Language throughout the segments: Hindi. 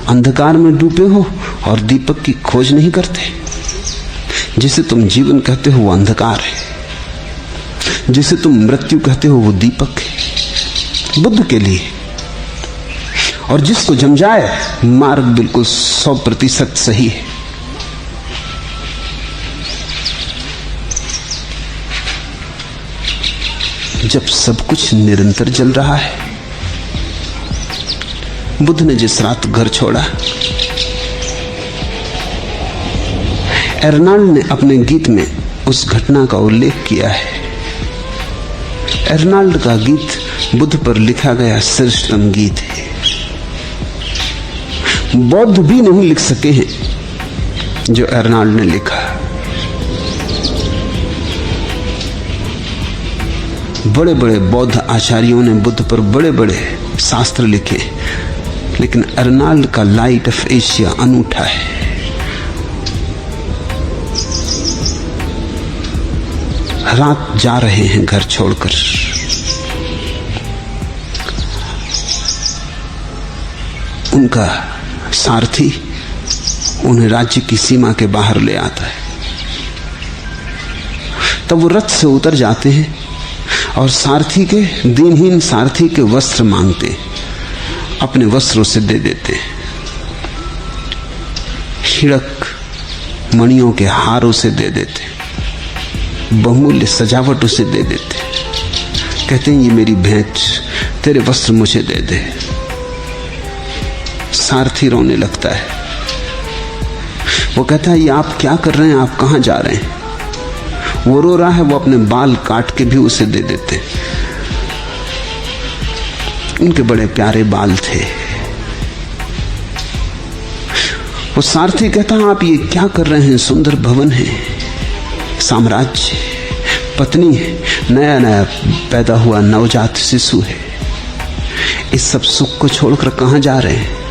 अंधकार में डूबे हो और दीपक की खोज नहीं करते। जिसे तुम जीवन कहते हो वो अंधकार है, जिसे तुम मृत्यु कहते हो वो दीपक है बुद्ध के लिए। और जिसको जम जाए मार्ग बिल्कुल 100% सही है। जब सब कुछ निरंतर जल रहा है। बुद्ध ने जिस रात घर छोड़ा, एर्नाल्ड ने अपने गीत में उस घटना का उल्लेख किया है। एर्नाल्ड का गीत बुद्ध पर लिखा गया श्रेष्ठतम गीत है। बौद्ध भी नहीं लिख सके हैं जो एर्नाल्ड ने लिखा। बड़े बड़े बौद्ध आचार्यों ने बुद्ध पर बड़े बड़े शास्त्र लिखे, लेकिन एर्नाल्ड का लाइट ऑफ एशिया अनूठा है। रात जा रहे हैं घर छोड़कर। उनका सारथी उन्हें राज्य की सीमा के बाहर ले आता है। तब वो रथ से उतर जाते हैं और सारथी के, दीनहीन सारथी के वस्त्र मांगते हैं, अपने वस्त्रों से दे देते हैं। हिड़क मणियों के हारों से दे देते, बहुमूल्य सजावट उसे दे देते। कहते हैं ये मेरी भेंट, तेरे वस्त्र मुझे दे दे। सारथी रोने लगता है। वो कहता है ये आप क्या कर रहे हैं, आप कहां जा रहे हैं? वो रो रहा है। वो अपने बाल काट के भी उसे दे देते। उनके बड़े प्यारे बाल थे। वो सारथी कहता है आप ये क्या कर रहे हैं? सुंदर भवन है, साम्राज्य, पत्नी है, नया नया पैदा हुआ नवजात शिशु है। इस सब सुख को छोड़कर कहां जा रहे हैं?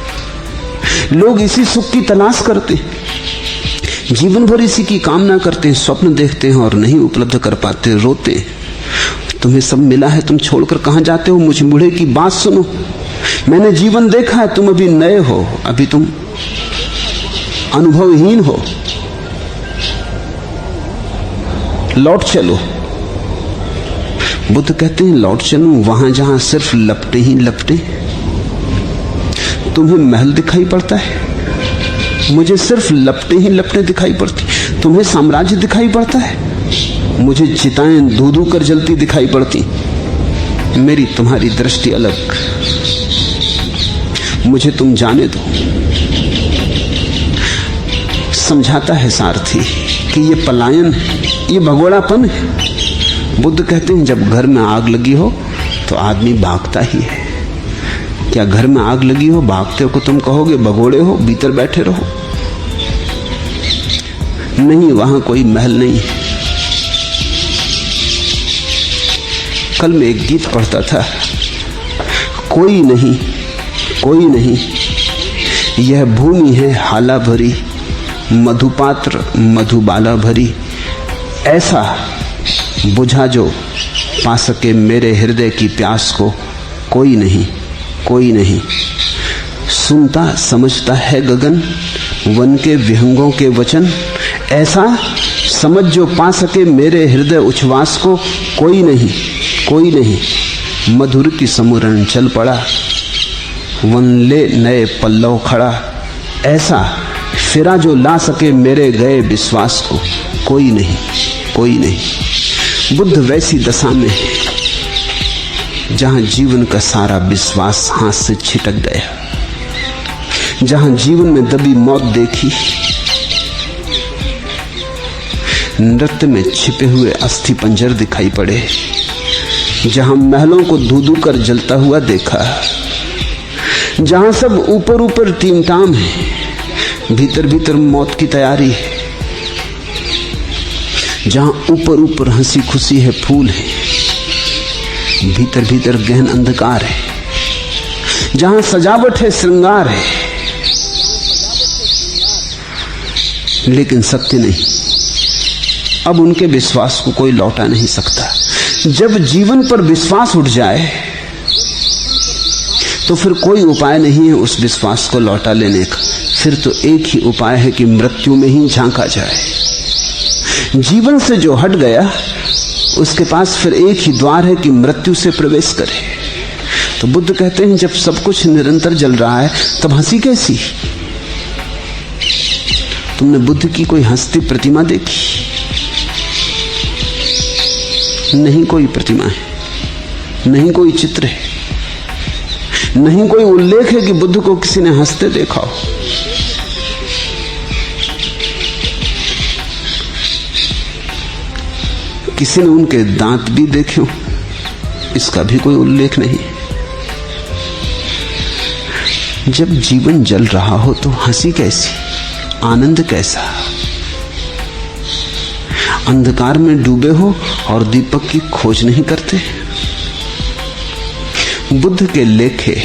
लोग इसी सुख की तलाश करते हैं, जीवन भर इसी की कामना करते हैं, स्वप्न देखते हैं और नहीं उपलब्ध कर पाते, रोते हैं। तुम्हें सब मिला है, तुम छोड़कर कहां जाते हो? मुझ बूढ़े की बात सुनो। मैंने जीवन देखा है, तुम अभी नए हो, अभी तुम अनुभवहीन हो। लौट चलो। बुद्ध कहते हैं लौट चलूं वहां जहां सिर्फ लपटे ही लपटे। तुम्हें महल दिखाई पड़ता है, मुझे सिर्फ लपटे ही लपटे दिखाई पड़ती। तुम्हें साम्राज्य दिखाई पड़ता है, मुझे चिताएं धू धू कर जलती दिखाई पड़ती। मेरी तुम्हारी दृष्टि अलग। मुझे तुम जाने दो। समझाता है सारथी कि ये पलायन है, ये भगोड़ापन है। बुद्ध कहते हैं जब घर में आग लगी हो तो आदमी भागता ही है। क्या घर में आग लगी हो, भागते हो को तुम कहोगे भगोड़े हो, भीतर बैठे रहो? नहीं, वहां कोई महल नहीं है। कल मैं एक गीत पढ़ता था, कोई नहीं, कोई नहीं, यह भूमि है हाला भरी, मधुपात्र मधुबाला भरी। ऐसा बुझा जो पा सके मेरे हृदय की प्यास को, कोई नहीं, कोई नहीं। सुनता समझता है गगन वन के विहंगों के वचन। ऐसा समझ जो पा सके मेरे हृदय उच्छ्वास को, कोई नहीं, कोई नहीं। मधुर की समुरण चल पड़ा, वन ले नए पल्लव खड़ा। ऐसा फिरा जो ला सके मेरे गए विश्वास को, कोई नहीं, कोई नहीं। बुद्ध वैसी दशा में है जहां जीवन का सारा विश्वास हाथ से छिटक गया, जहां जीवन में दबी मौत देखी, नृत्य में छिपे हुए अस्थि पंजर दिखाई पड़े, जहां महलों को धू धू कर जलता हुआ देखा, जहां सब ऊपर ऊपर टीमटाम है, भीतर भीतर मौत की तैयारी है, जहां ऊपर ऊपर हंसी खुशी है, फूल है, भीतर भीतर गहन अंधकार है, जहां सजावट है, श्रृंगार है, लेकिन सत्य नहीं। अब उनके विश्वास को कोई लौटा नहीं सकता। जब जीवन पर विश्वास उठ जाए तो फिर कोई उपाय नहीं है उस विश्वास को लौटा लेने का। फिर तो एक ही उपाय है कि मृत्यु में ही झांका जाए। जीवन से जो हट गया उसके पास फिर एक ही द्वार है कि मृत्यु से प्रवेश करे। तो बुद्ध कहते हैं जब सब कुछ निरंतर जल रहा है तब हंसी कैसी? तुमने बुद्ध की कोई हंसती प्रतिमा देखी? नहीं कोई प्रतिमा है, नहीं कोई चित्र है, नहीं कोई उल्लेख है कि बुद्ध को किसी ने हंसते देखा हो। किसी ने उनके दांत भी देखे हो, इसका भी कोई उल्लेख नहीं। जब जीवन जल रहा हो तो हंसी कैसी, आनंद कैसा? अंधकार में डूबे हो और दीपक की खोज नहीं करते। बुद्ध के लेखे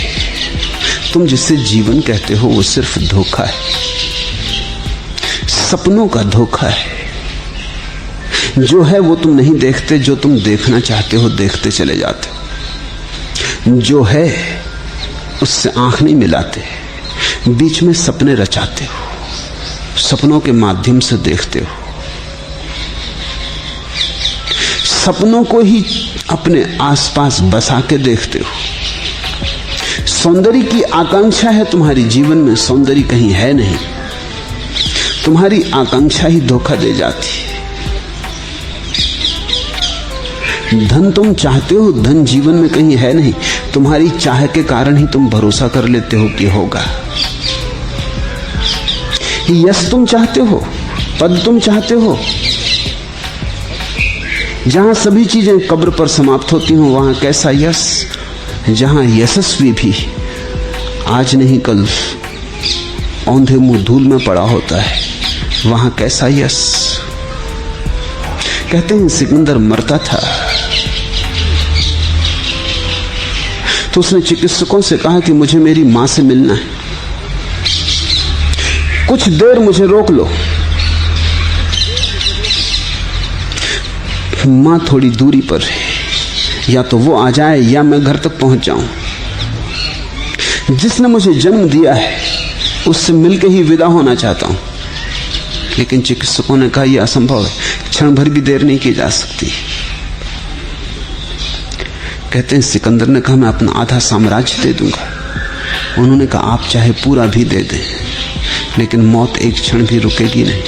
तुम जिसे जीवन कहते हो वो सिर्फ धोखा है, सपनों का धोखा है। जो है वो तुम नहीं देखते, जो तुम देखना चाहते हो देखते चले जाते हो। जो है उससे आंख नहीं मिलाते, बीच में सपने रचाते हो, सपनों के माध्यम से देखते हो। सपनों को ही अपने आसपास बसा के देखते हो। सौंदर्य की आकांक्षा है तुम्हारी जीवन में, सौंदर्य कहीं है नहीं। तुम्हारी आकांक्षा ही धोखा दे जाती है। धन तुम चाहते हो, धन जीवन में कहीं है नहीं। तुम्हारी चाह के कारण ही तुम भरोसा कर लेते हो कि होगा। यश तुम चाहते हो, पद तुम चाहते हो। जहां सभी चीजें कब्र पर समाप्त होती हो वहां कैसा यश? जहां यशस्वी भी आज नहीं कल औंधे मुंह धूल में पड़ा होता है, वहां कैसा यश? कहते हैं सिकंदर मरता था तो उसने चिकित्सकों से कहा कि मुझे मेरी मां से मिलना है, कुछ देर मुझे रोक लो। मां थोड़ी दूरी पर है, या तो वो आ जाए या मैं घर तक पहुंच जाऊं। जिसने मुझे जन्म दिया है उससे मिलकर ही विदा होना चाहता हूं। लेकिन चिकित्सकों ने कहा यह असंभव है, क्षण भर भी देर नहीं की जा सकती। कहते हैं सिकंदर ने कहा मैं अपना आधा साम्राज्य दे दूंगा। उन्होंने कहा आप चाहे पूरा भी दे दें, लेकिन मौत एक क्षण भी रुकेगी नहीं।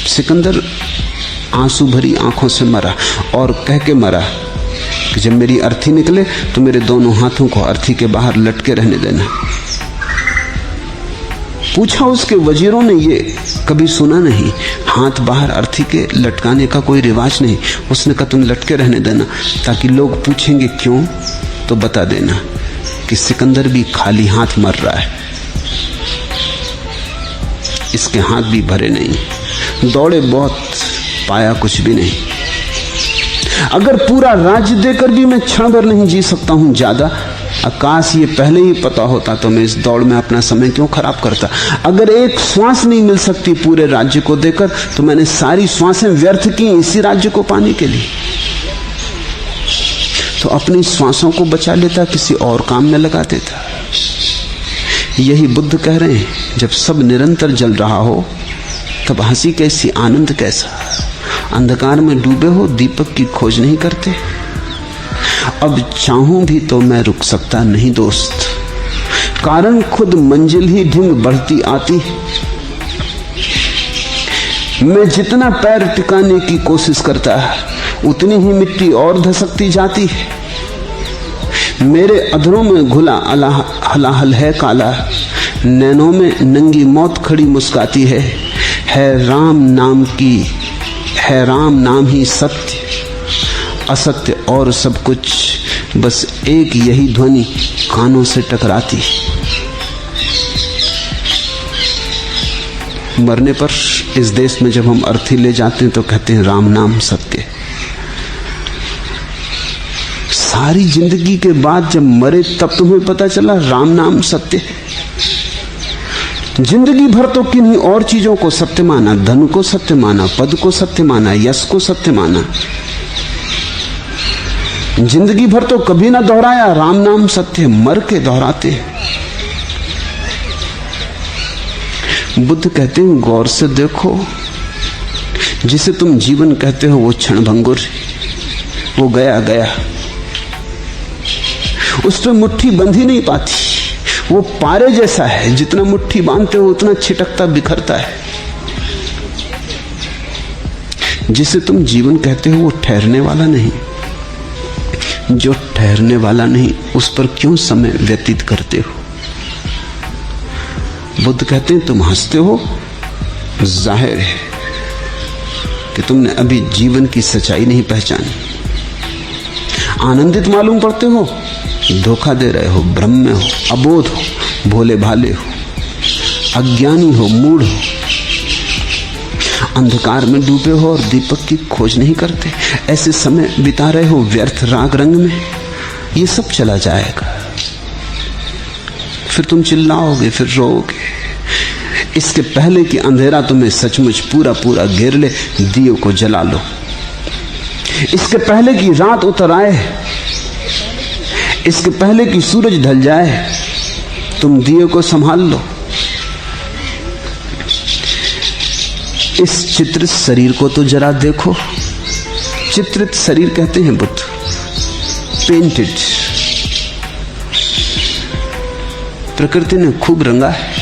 सिकंदर आंसू भरी आंखों से मरा और कह के मरा कि जब मेरी अर्थी निकले तो मेरे दोनों हाथों को अर्थी के बाहर लटके रहने देना। पूछा उसके वजीरों ने, ये कभी सुना नहीं, हाथ बाहर अर्थी के लटकाने का कोई रिवाज नहीं। उसने कहा तुम लटके रहने देना, ताकि लोग पूछेंगे क्यों तो बता देना कि सिकंदर भी खाली हाथ मर रहा है, इसके हाथ भी भरे नहीं, दौड़े बहुत, पाया कुछ भी नहीं। अगर पूरा राज्य देकर भी मैं क्षण भर नहीं जी सकता हूं ज्यादा, आकाश ये पहले ही पता होता तो मैं इस दौड़ में अपना समय क्यों खराब करता। अगर एक श्वास नहीं मिल सकती पूरे राज्य को देकर तो मैंने सारी श्वासें व्यर्थ की इसी राज्य को पाने के लिए। तो अपनी श्वासों को बचा लेता, किसी और काम में लगा देता। यही बुद्ध कह रहे हैं, जब सब निरंतर जल रहा हो तब हंसी कैसी, आनंद कैसा? अंधकार में डूबे हो, दीपक की खोज नहीं करते। अब चाहूं भी तो मैं रुक सकता नहीं दोस्त, कारण खुद मंजिल ही ढिंग बढ़ती आती। मैं जितना पैर टिकाने की कोशिश करता उतनी ही मिट्टी और धसकती जाती है। मेरे अधरों में घुला हलाहल है काला, नैनों में नंगी मौत खड़ी मुस्काती है राम नाम की, है राम नाम ही सत्य, असत्य और सब कुछ बस एक यही ध्वनि कानों से टकराती। मरने पर इस देश में जब हम अर्थी ले जाते हैं तो कहते हैं राम नाम सत्य। सारी जिंदगी के बाद जब मरे तब तुम्हें पता चला राम नाम सत्य। जिंदगी भर तो किन्हीं और चीजों को सत्य माना, धन को सत्य माना, पद को सत्य माना, यश को सत्य माना। जिंदगी भर तो कभी ना दोहराया, राम नाम सत्य मर के दोहराते हैं। बुद्ध कहते हैं गौर से देखो, जिसे तुम जीवन कहते हो वो क्षणभंगुर, वो गया गया, उस पर मुट्ठी बंध ही नहीं पाती। वो पारे जैसा है, जितना मुट्ठी बांधते हो उतना छिटकता बिखरता है। जिसे तुम जीवन कहते हो वो ठहरने वाला नहीं। जो ठहरने वाला नहीं उस पर क्यों समय व्यतीत करते हो? बुद्ध कहते हैं तुम हंसते हो, जाहिर है कि तुमने अभी जीवन की सच्चाई नहीं पहचानी। आनंदित मालूम पड़ते हो, धोखा दे रहे हो, भ्रम में हो, अबोध हो, भोले भाले हो, अज्ञानी हो, मूढ़ हो, अंधकार में डूबे हो और दीपक की खोज नहीं करते। ऐसे समय बिता रहे हो व्यर्थ राग रंग में। ये सब चला जाएगा, फिर तुम चिल्लाओगे, फिर रोओगे। इसके पहले कि अंधेरा तुम्हें सचमुच पूरा पूरा घेर ले, दियों को जला लो। इसके पहले कि रात उतर आए, इसके पहले कि सूरज ढल जाए, तुम दिए को संभाल लो। इस चित्रित शरीर को तो जरा देखो। चित्रित शरीर कहते हैं बुद्ध, पेंटेड। प्रकृति ने खूब रंगा है।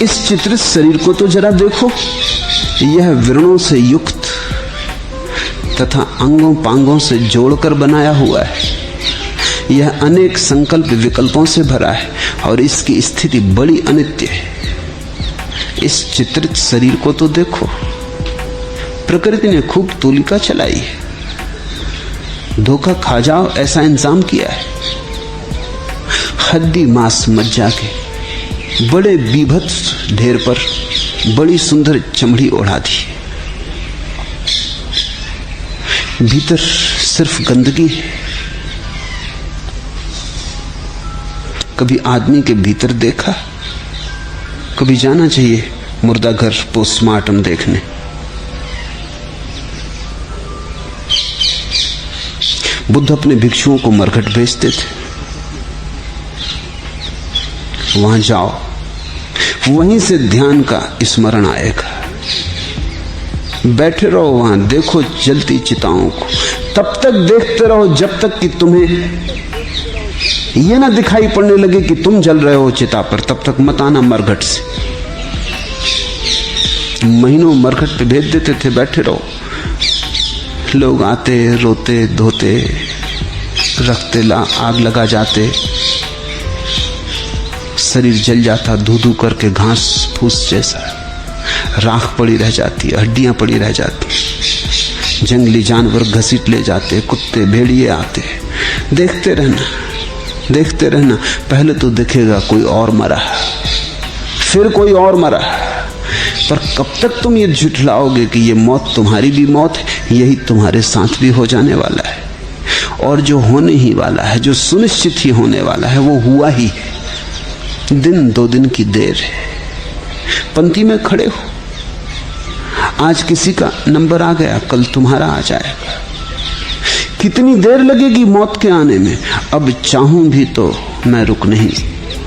इस चित्रित शरीर को तो जरा देखो। यह विरणों से युक्त तथा अंगों पांगों से जोड़कर बनाया हुआ है। यह अनेक संकल्प विकल्पों से भरा है और इसकी स्थिति बड़ी अनित्य है। इस चित्रित शरीर को तो देखो। प्रकृति ने खूब तूलिका चलाई है, धोखा खा जाओ ऐसा इंतजाम किया है। हड्डी मांस मज्जा के बड़े बीभत्स ढेर पर बड़ी सुंदर चमड़ी ओढ़ा दी। भीतर सिर्फ गंदगी है। कभी आदमी के भीतर देखा? कभी जाना चाहिए मुर्दा घर पोस्टमार्टम देखने। बुद्ध अपने भिक्षुओं को मरघट भेजते थे, वहां जाओ, वहीं से ध्यान का स्मरण आएगा। बैठे रहो वहां, देखो जलती चिताओं को। तब तक देखते रहो जब तक कि तुम्हें यह ना दिखाई पड़ने लगे कि तुम जल रहे हो चिता पर। तब तक मत आना मरघट से। महीनों मरघट पे भेज देते थे, बैठे रहो। लोग आते, रोते, धोते, रखते, आग लगा जाते, शरीर जल जाता धू धू करके, घास फूस जैसा, राख पड़ी रह जाती, हड्डियां पड़ी रह जाती, जंगली जानवर घसीट ले जाते, कुत्ते भेड़िए आते। देखते रहना, देखते रहना। पहले तो दिखेगा कोई और मरा, फिर कोई और मरा, पर कब तक तुम ये झुठलाओगे कि ये मौत तुम्हारी भी मौत है, यही तुम्हारे साथ भी हो जाने वाला है। और जो होने ही वाला है, जो सुनिश्चित ही होने वाला है, वो हुआ ही है। दिन 2 दिन की देर है। पंक्ति में खड़े हो, आज किसी का नंबर आ गया, कल तुम्हारा आ जाएगा। कितनी देर लगेगी मौत के आने में? अब चाहूं भी तो मैं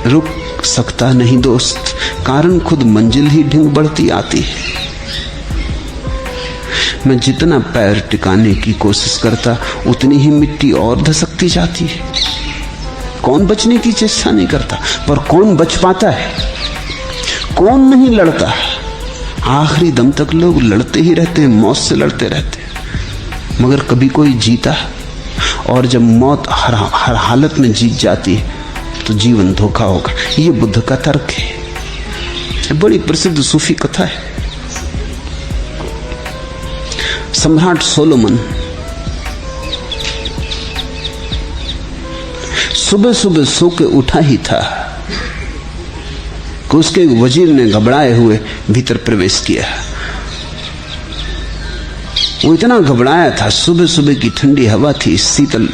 रुक सकता नहीं दोस्त, कारण खुद मंजिल ही ढिंग बढ़ती आती है। मैं जितना पैर टिकाने की कोशिश करता, उतनी ही मिट्टी और धसकती जाती है। कौन बचने की चेष्टा नहीं करता, पर कौन बच पाता है? कौन नहीं लड़ता? आखिरी दम तक लोग लड़ते ही रहते हैं, मौत से लड़ते रहते हैं, मगर कभी कोई जीता? और जब मौत हर हालत में जीत जाती है तो जीवन धोखा होगा। ये बुद्ध का तर्क है। बड़ी प्रसिद्ध सूफी कथा है। सम्राट सोलोमन सुबह सुबह सो के उठा ही था कि उसके वजीर ने घबराए हुए भीतर प्रवेश किया। वो इतना घबराया था, सुबह सुबह की ठंडी हवा थी, शीतल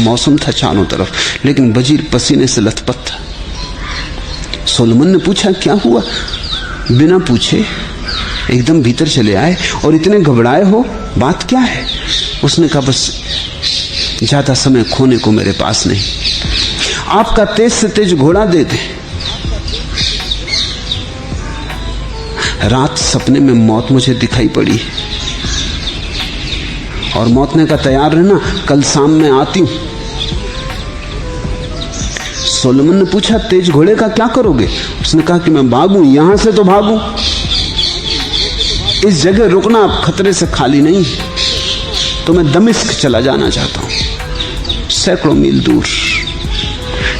मौसम था चारों तरफ, लेकिन वजीर पसीने से लथपथ था। सोलोमन ने पूछा क्या हुआ? बिना पूछे एकदम भीतर चले आए और इतने घबराए हो, बात क्या है? उसने कहा बस ज्यादा समय खोने को मेरे पास नहीं, आपका तेज से तेज घोड़ा दे दे। रात सपने में मौत मुझे दिखाई पड़ी और मौत ने कहा तैयार रहना, कल शाम में आती हूं। सोलोमन ने पूछा तेज घोड़े का क्या करोगे? उसने कहा कि मैं भागूं, यहां से तो भागूं, इस जगह रुकना अब खतरे से खाली नहीं, तो मैं दमिश्क चला जाना चाहता हूं, सैकड़ों मील दूर।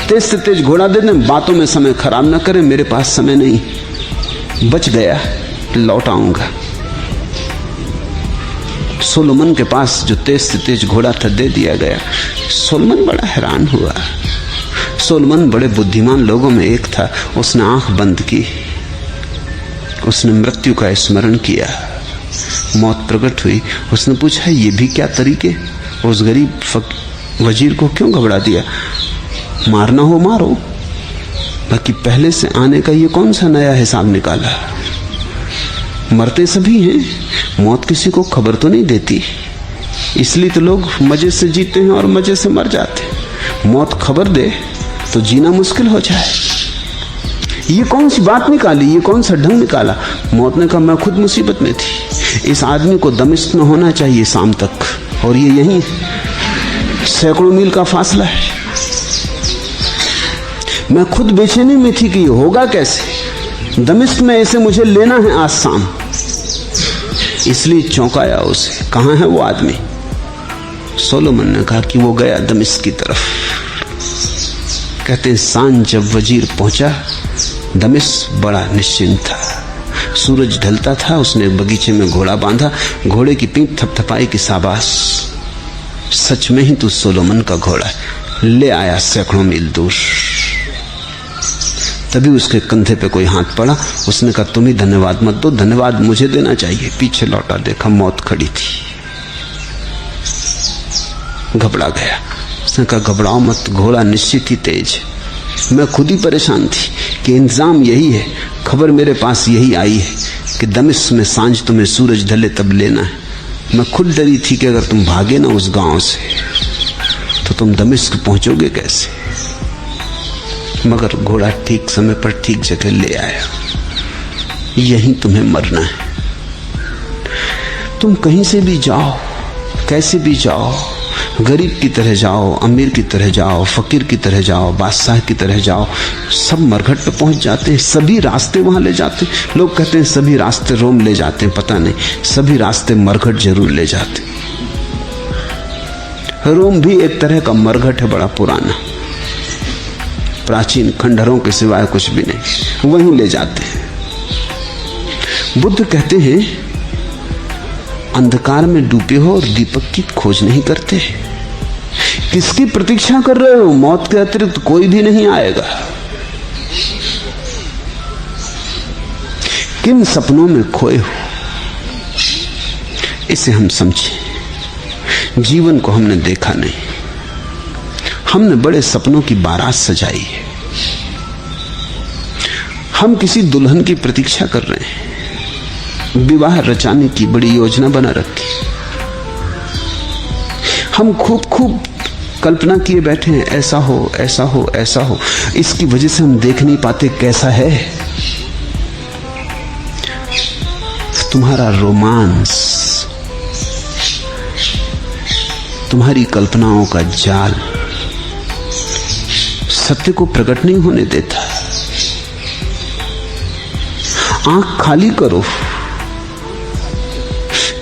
तेज से तेज घोड़ा दे दें, बातों में समय खराब ना करें, मेरे पास समय नहीं, बच गया लौट आऊंगा। सोलोमन के पास जो तेज से तेज घोड़ा था दे दिया गया। सोलोमन बड़ा हैरान हुआ। सोलोमन बड़े बुद्धिमान लोगों में एक था। उसने आंख बंद की, उसने मृत्यु का स्मरण किया, मौत प्रकट हुई। उसने पूछा ये भी क्या तरीके? उस गरीब वजीर को क्यों घबरा दिया? मारना हो मारो, बाकी पहले से आने का ये कौन सा नया हिसाब निकाला? मरते सभी हैं, मौत किसी को खबर तो नहीं देती, इसलिए तो लोग मजे से जीते हैं और मजे से मर जाते हैं। मौत खबर दे तो जीना मुश्किल हो जाए। ये कौन सी बात निकाली, ये कौन सा ढंग निकाला? मौत ने कहा मैं खुद मुसीबत में थी, इस आदमी को दमिश्क में होना चाहिए शाम तक, और ये यहीं सैकड़ों मील का फासला है। मैं खुद बेचैनी में थी कि ये होगा कैसे, दमिश्क में ऐसे मुझे लेना है आज शाम, इसलिए चौंकाया उसे। कहां है वो आदमी? सोलोमन ने कहा कि वो गया दमिश्क की तरफ। कहते हैं सांझ जब वजीर पहुंचा, दमिश्क बड़ा निश्चिंत था, सूरज ढलता था। उसने एक बगीचे में घोड़ा बांधा, घोड़े की पीठ थपथपाई कि शाबाश, सच में ही तू सोलोमन का घोड़ा है। ले आया सैकड़ों मील दूर। तभी उसके कंधे पे कोई हाथ पड़ा। उसने कहा तुम ही धन्यवाद मत दो, धन्यवाद मुझे देना चाहिए। पीछे लौटा, देखा मौत खड़ी थी। घबरा गया। उसने कहा घबराओ मत, घोड़ा निश्चित ही तेज। मैं खुद ही परेशान थी कि इंतजाम यही है, खबर मेरे पास यही आई है कि दमिश्क में सांझ तुम्हें सूरज ढले तब लेना है। मैं खुद डरी थी कि अगर तुम भागे ना उस गांव से तो तुम दमिश्क पहुंचोगे कैसे, मगर घोड़ा ठीक समय पर ठीक जगह ले आया। यहीं तुम्हें मरना है। तुम कहीं से भी जाओ, कैसे भी जाओ, गरीब की तरह जाओ, अमीर की तरह जाओ, फकीर की तरह जाओ, बादशाह की तरह जाओ, सब मरघट पे पहुंच जाते हैं। सभी रास्ते वहां ले जाते हैं। लोग कहते हैं सभी रास्ते रोम ले जाते हैं, पता नहीं, सभी रास्ते मरघट जरूर ले जाते। रोम भी एक तरह का मरघट है, बड़ा पुराना, प्राचीन, खंडहरों के सिवाय कुछ भी नहीं, वहीं ले जाते हैं। बुद्ध कहते हैं अंधकार में डूबे हो और दीपक की खोज नहीं करते। किसकी प्रतीक्षा कर रहे हो? मौत के अतिरिक्त कोई भी नहीं आएगा। किन सपनों में खोए हो, इसे हम समझें। जीवन को हमने देखा नहीं, हमने बड़े सपनों की बारात सजाई है। हम किसी दुल्हन की प्रतीक्षा कर रहे हैं, विवाह रचाने की बड़ी योजना बना रखी। हम खूब खूब कल्पना किए बैठे हैं, ऐसा हो, ऐसा हो, ऐसा हो। इसकी वजह से हम देख नहीं पाते कैसा है। तुम्हारा रोमांस, तुम्हारी कल्पनाओं का जाल सत्य को प्रकट नहीं होने देता। आंख खाली करो,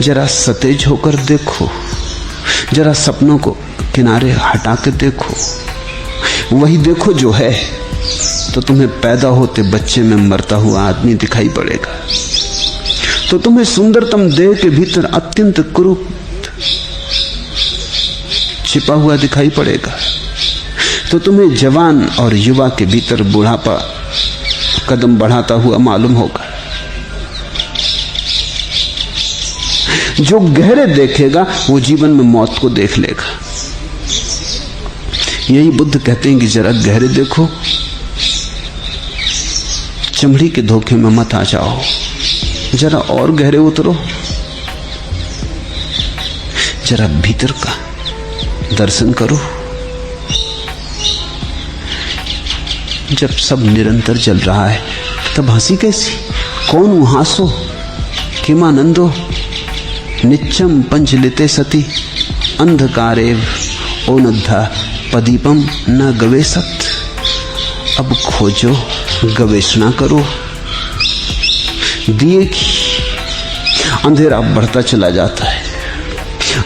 जरा सतेज होकर देखो, जरा सपनों को किनारे हटा के देखो, वही देखो जो है, तो तुम्हें पैदा होते बच्चे में मरता हुआ आदमी दिखाई पड़ेगा। तो तुम्हें सुंदरतम देह के भीतर अत्यंत कुरूप छिपा हुआ दिखाई पड़ेगा। तो तुम्हें जवान और युवा के भीतर बुढ़ापा कदम बढ़ाता हुआ मालूम होगा। जो गहरे देखेगा वो जीवन में मौत को देख लेगा। यही बुद्ध कहते हैं कि जरा गहरे देखो, चमड़ी के धोखे में मत आ जाओ। जरा और गहरे उतरो, जरा भीतर का दर्शन करो। जब सब निरंतर चल रहा है तब हंसी कैसी? कौन उहासो किमानंदो नित्यम पंचलिते सती अंधकारेव ओनद्धा पदीपम न गवेसत। अब खोजो, गवेषणा करो दिए की। अंधेरा बढ़ता चला जाता है,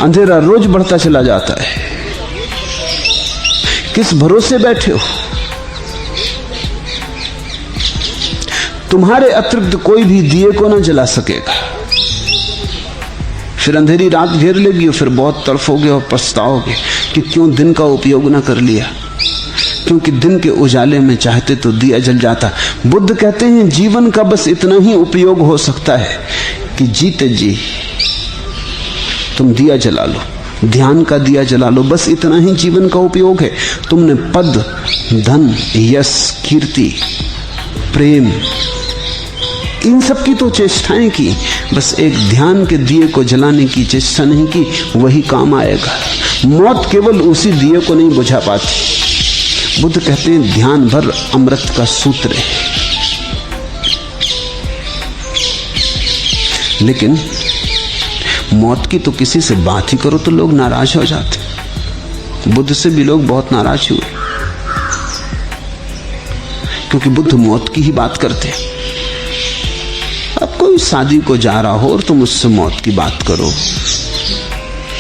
अंधेरा रोज बढ़ता चला जाता है। किस भरोसे बैठे हो? तुम्हारे अतिरिक्त कोई भी दिए को न जला सकेगा। फिर अंधेरी रात घेर लेगी और फिर बहुत तड़फोगे और पछताओगे कि क्यों दिन का उपयोग न कर लिया, क्योंकि दिन के उजाले में चाहते तो दिया जल जाता। बुद्ध कहते हैं जीवन का बस इतना ही उपयोग हो सकता है कि जीते जी तुम दिया जला लो, ध्यान का दिया जला लो। बस इतना ही जीवन का उपयोग है। तुमने पद, धन, यश, कीर्ति, प्रेम, इन सब की तो चेष्टाएं की, बस एक ध्यान के दिए को जलाने की चेष्टा नहीं की। वही काम आएगा। मौत केवल उसी दिए को नहीं बुझा पाती। बुद्ध कहते हैं ध्यान भर अमृत का सूत्र है। लेकिन मौत की तो किसी से बात ही करो तो लोग नाराज हो जाते। बुद्ध से भी लोग बहुत नाराज हुए, क्योंकि बुद्ध मौत की ही बात करते। अब कोई शादी को जा रहा हो और तुम उससे मौत की बात करो,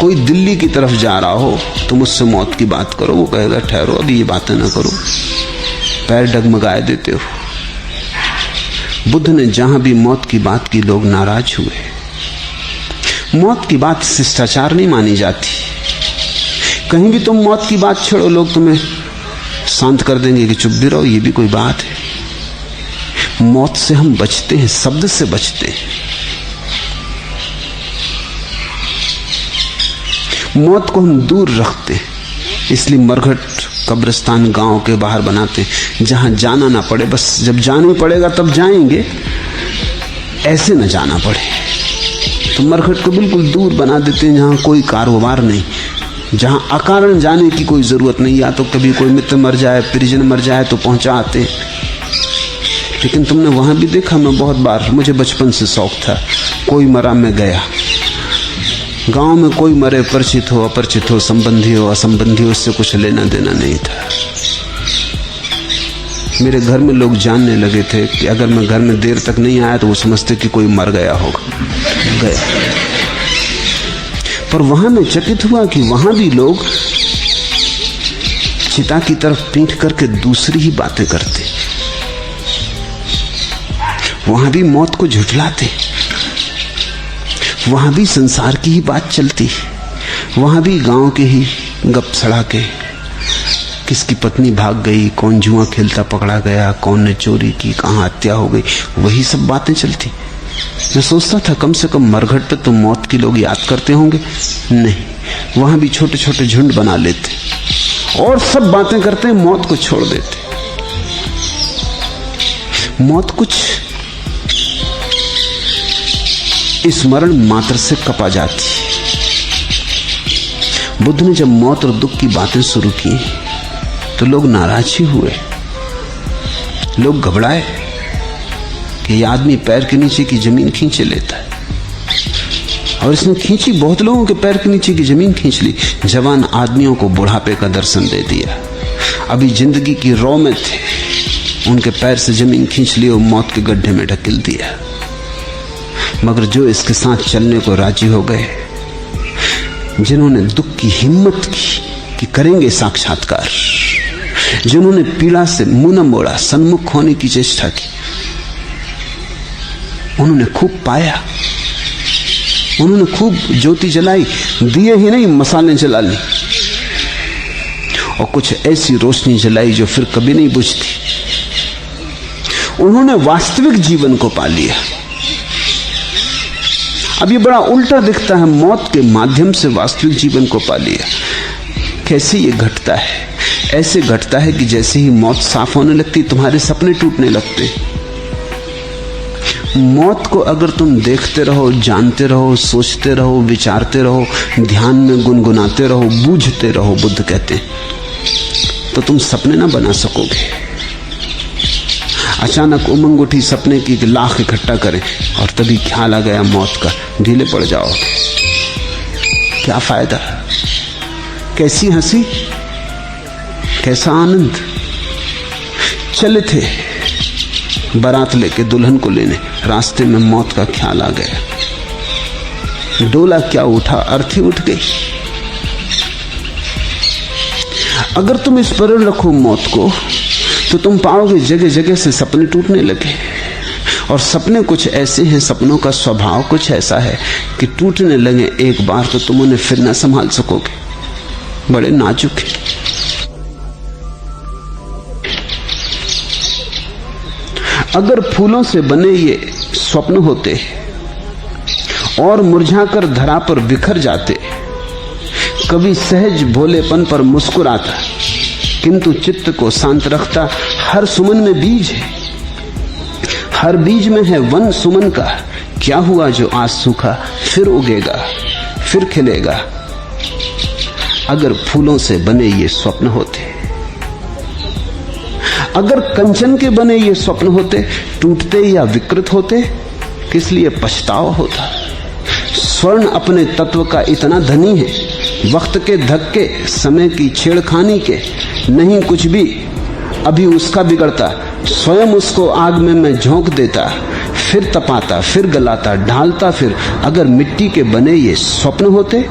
कोई दिल्ली की तरफ जा रहा हो तुम उससे मौत की बात करो, वो कहेगा ठहरो अभी ये बातें ना करो, पैर डगमगाए देते हो। बुद्ध ने जहां भी मौत की बात की लोग नाराज हुए। मौत की बात शिष्टाचार नहीं मानी जाती। कहीं भी तुम मौत की बात छेड़ो लोग तुम्हें शांत कर देंगे कि चुप भी रहो, ये भी कोई बात है। मौत से हम बचते हैं, शब्द से बचते हैं। मौत को हम दूर रखते हैं, इसलिए मरघट कब्रिस्तान गांव के बाहर बनाते हैं, जहां जाना ना पड़े। बस जब जाना पड़ेगा तब जाएंगे, ऐसे न जाना पड़े। तो मरघट को बिल्कुल दूर बना देते हैं, जहां कोई कारोबार नहीं, जहां अकारण जाने की कोई जरूरत नहीं। या तो कभी कोई मित्र मर जाए, परिजन मर जाए तो पहुंचा आते। लेकिन तुमने वहां भी देखा, मैं बहुत बार, मुझे बचपन से शौक था, कोई मरा मैं गया। गांव में कोई मरे, परिचित हो अपरिचित हो, संबंधी हो असंबंधी हो, उससे कुछ लेना देना नहीं था। मेरे घर में लोग जानने लगे थे कि अगर मैं घर में देर तक नहीं आया तो वो समझते कि कोई मर गया होगा। गया। पर वहां मैं चकित हुआ कि वहां भी लोग चिता की तरफ पीठ करके दूसरी ही बातें करते, वहां भी मौत को झुठलाते, वहां भी संसार की ही बात चलती, वहां भी गांव के ही गप सड़ा के, किसकी पत्नी भाग गई, कौन जुआ खेलता पकड़ा गया, कौन ने चोरी की, कहां हत्या हो गई, वही सब बातें चलती। मैं सोचता था कम से कम मरघट पे तो मौत की लोग याद करते होंगे। नहीं, वहां भी छोटे छोटे झुंड बना लेते और सब बातें करते हैं, मौत को छोड़ देते। मौत कुछ स्मरण मात्र से कपा जाती। बुद्ध ने जब मौत और दुख की बातें शुरू की तो लोग नाराज ही हुए, लोग घबराए कि ये आदमी पैर के नीचे की जमीन खींचे लेता है। और इसने खींची, बहुत लोगों के पैर के नीचे की जमीन खींच ली। जवान आदमियों को बुढ़ापे का दर्शन दे दिया, अभी जिंदगी की रौ में थे, उनके पैर से जमीन खींच ली और मौत के गड्ढे में ढकेल दिया। मगर जो इसके साथ चलने को राजी हो गए, जिन्होंने दुख की हिम्मत की कि करेंगे साक्षात्कार, जिन्होंने पीड़ा से मुंह न मोड़ा, सन्मुख होने की चेष्टा की, उन्होंने खूब पाया, उन्होंने खूब ज्योति जलाई, दिए ही नहीं मसाले जला ली, और कुछ ऐसी रोशनी जलाई जो फिर कभी नहीं बुझती। उन्होंने वास्तविक जीवन को पा लिया। अब ये बड़ा उल्टा दिखता है, मौत के माध्यम से वास्तविक जीवन को पा लिया। कैसे ये घटता है? ऐसे घटता है कि जैसे ही मौत साफ होने लगती, तुम्हारे सपने टूटने लगते। मौत को अगर तुम देखते रहो, जानते रहो, सोचते रहो, विचारते रहो, ध्यान में गुनगुनाते रहो, बूझते रहो, बुद्ध कहते हैं, तो तुम सपने ना बना सकोगे। अचानक उमंग उठी सपने की कि लाख इकट्ठा करें और तभी ख्याल आ गया मौत का, ढीले पड़ जाओगे। क्या फायदा? कैसी हंसी, कैसा आनंद। चले थे बारात लेके दुल्हन को लेने, रास्ते में मौत का ख्याल आ गया। डोला क्या उठा, अर्थी उठ गई। अगर तुम स्मरण रखो मौत को, तो तुम पाओगे जगह जगह से सपने टूटने लगे। और सपने कुछ ऐसे हैं, सपनों का स्वभाव कुछ ऐसा है कि टूटने लगे एक बार तो तुम उन्हें फिर ना संभाल सकोगे, बड़े नाजुक है। अगर फूलों से बने ये स्वप्न होते और मुरझाकर धरा पर बिखर जाते, कभी सहज भोलेपन पर मुस्कुराता, किंतु चित्त को शांत रखता। हर सुमन में बीज है, हर बीज में है वन सुमन का। क्या हुआ जो आज सूखा, फिर उगेगा, फिर खिलेगा। अगर फूलों से बने ये स्वप्न होते, अगर कंचन के बने ये स्वप्न होते, टूटते या विकृत होते, किस लिए पछतावा होता। स्वर्ण अपने तत्व का इतना धनी है, वक्त के धक्के, समय की छेड़खानी के नहीं कुछ भी अभी उसका बिगड़ता। स्वयं उसको आग में मैं झोंक देता, फिर तपाता, फिर गलाता, ढालता फिर। अगर मिट्टी के बने ये स्वप्न होते,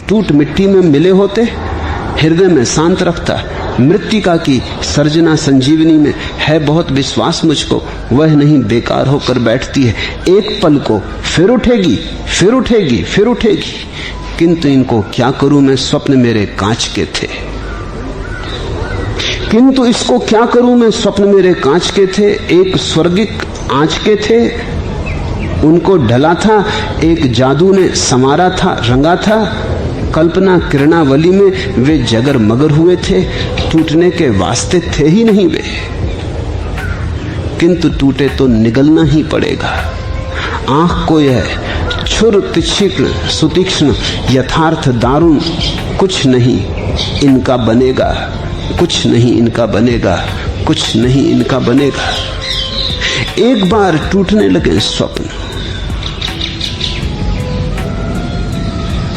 टूट मिट्टी में मिले होते, हृदय में शांत रखता। मृत्तिका की सर्जना संजीवनी में है बहुत विश्वास मुझको, वह नहीं बेकार होकर बैठती है। एक पल को फिर उठेगी, फिर उठेगी, फिर उठेगी। किंतु इनको क्या करूं मैं, स्वप्न मेरे कांच के थे। किंतु इसको क्या करूं मैं, स्वप्न मेरे कांच के थे। एक स्वर्गिक आंच के थे, उनको ढला था, एक जादू ने संवारा था, रंगा था। कल्पना किरणावली में वे जगर मगर हुए थे, टूटने के वास्ते थे ही नहीं वे। किंतु टूटे तो निगलना ही पड़ेगा। आंख को यह छुर तीक्ष्ण सुतीक्ष्ण यथार्थ दारुण, कुछ नहीं इनका बनेगा, कुछ नहीं इनका बनेगा, कुछ नहीं इनका बनेगा। एक बार टूटने लगे स्वप्न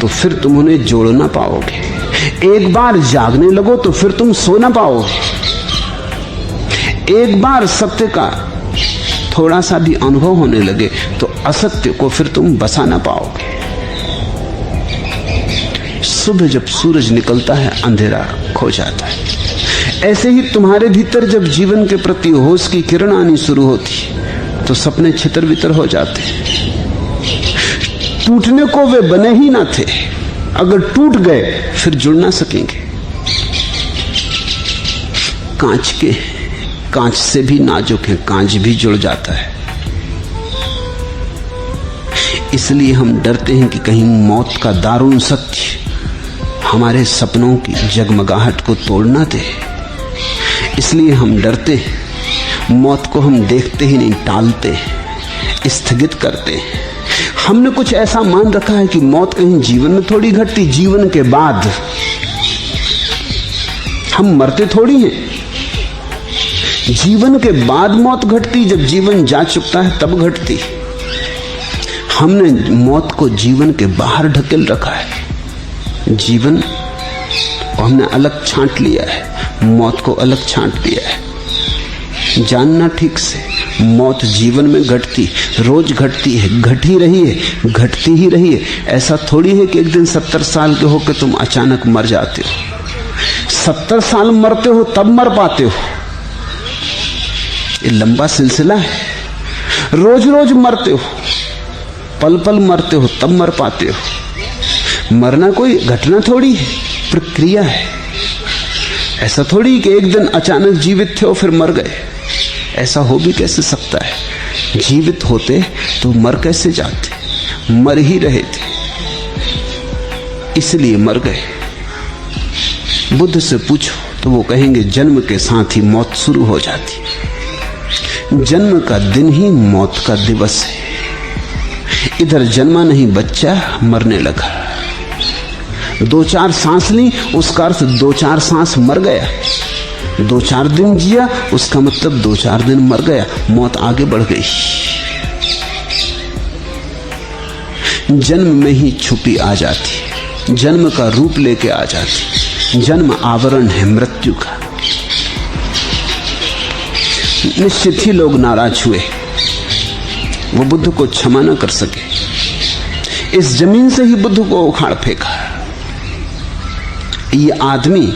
तो फिर तुम उन्हें जोड़ ना पाओगे। एक बार जागने लगो तो फिर तुम सो ना पाओगे। एक बार सत्य का थोड़ा सा भी अनुभव होने लगे तो असत्य को फिर तुम बसा ना पाओगे। सुबह जब सूरज निकलता है, अंधेरा खो जाता है। ऐसे ही तुम्हारे भीतर जब जीवन के प्रति होश की किरण आनी शुरू होती तो सपने छितर बितर हो जाते। टूटने को वे बने ही ना थे, अगर टूट गए फिर जुड़ ना सकेंगे। कांच के, कांच से भी नाजुक है, कांच भी जुड़ जाता है। इसलिए हम डरते हैं कि कहीं मौत का दारुण सत्य हमारे सपनों की जगमगाहट को तोड़ ना दे। इसलिए हम डरते हैं, मौत को हम देखते ही नहीं, टालते, स्थगित करते हैं। हमने कुछ ऐसा मान रखा है कि मौत कहीं जीवन में थोड़ी घटती, जीवन के बाद। हम मरते थोड़ी हैं, जीवन के बाद मौत घटती, जब जीवन जा चुकता है तब घटती। हमने मौत को जीवन के बाहर ढकेल रखा है। जीवन को हमने अलग छांट लिया है, मौत को अलग छांट लिया है। जानना ठीक से, मौत जीवन में घटती, रोज घटती है, घट ही रही है, घटती ही रही है। ऐसा थोड़ी है कि एक दिन 70 साल के होकर तुम अचानक मर जाते हो। 70 साल मरते हो तब मर पाते हो। ये लंबा सिलसिला है। रोज रोज मरते हो, पल पल मरते हो तब मर पाते हो। मरना कोई घटना थोड़ी है, प्रक्रिया है। ऐसा थोड़ी कि एक दिन अचानक जीवित थे हो फिर मर गए। ऐसा हो भी कैसे सकता है? जीवित होते तो मर कैसे जाते? मर ही रहे थे, इसलिए मर गए। बुद्ध से पूछो तो वो कहेंगे जन्म के साथ ही मौत शुरू हो जाती। जन्म का दिन ही मौत का दिवस है। इधर जन्मा नहीं बच्चा, मरने लगा। 2-4 सांस ली, उसका अर्थ 2-4 सांस मर गया। 2-4 दिन जिया, उसका मतलब 2-4 दिन मर गया। मौत आगे बढ़ गई। जन्म में ही छुपी आ जाती, जन्म का रूप लेके आ जाती। जन्म आवरण है मृत्यु का। निश्चित ही लोग नाराज हुए, वो बुद्ध को क्षमा न कर सके। इस जमीन से ही बुद्ध को उखाड़ फेंका। ये आदमी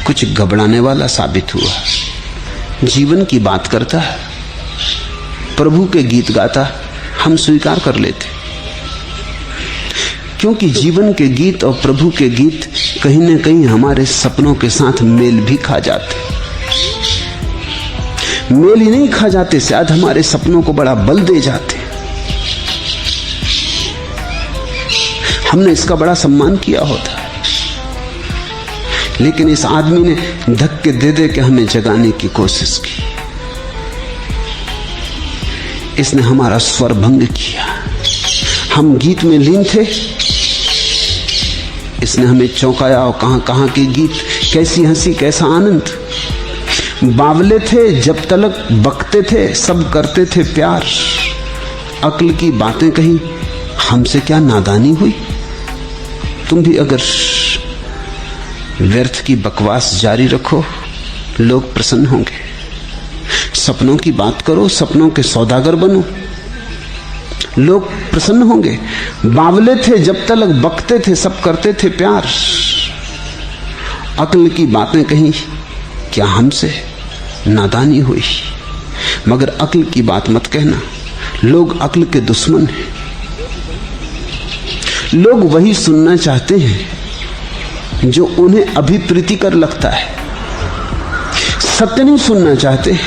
कुछ घबराने वाला साबित हुआ। जीवन की बात करता है, प्रभु के गीत गाता, हम स्वीकार कर लेते, क्योंकि जीवन के गीत और प्रभु के गीत कहीं न कहीं हमारे सपनों के साथ मेल भी खा जाते। मेल ही नहीं खा जाते, शायद हमारे सपनों को बड़ा बल दे जाते। हमने इसका बड़ा सम्मान किया होता, लेकिन इस आदमी ने धक्के दे दे के हमें जगाने की कोशिश की। इसने हमारा स्वर भंग किया। हम गीत में लीन थे, इसने हमें चौंकाया। और कहां कहां के गीत, कैसी हंसी, कैसा आनंद। बावले थे जब तलक बकते थे, सब करते थे प्यार। अक्ल की बातें कही, हमसे क्या नादानी हुई। तुम भी अगर व्यर्थ की बकवास जारी रखो, लोग प्रसन्न होंगे। सपनों की बात करो, सपनों के सौदागर बनो, लोग प्रसन्न होंगे। बावले थे जब तलक बकते थे, सब करते थे प्यार। अक्ल की बातें कही, क्या हमसे नादानी हुई। मगर अक्ल की बात मत कहना, लोग अक्ल के दुश्मन हैं। लोग वही सुनना चाहते हैं जो उन्हें अभी प्रीतिकर लगता है। सत्य नहीं सुनना चाहते,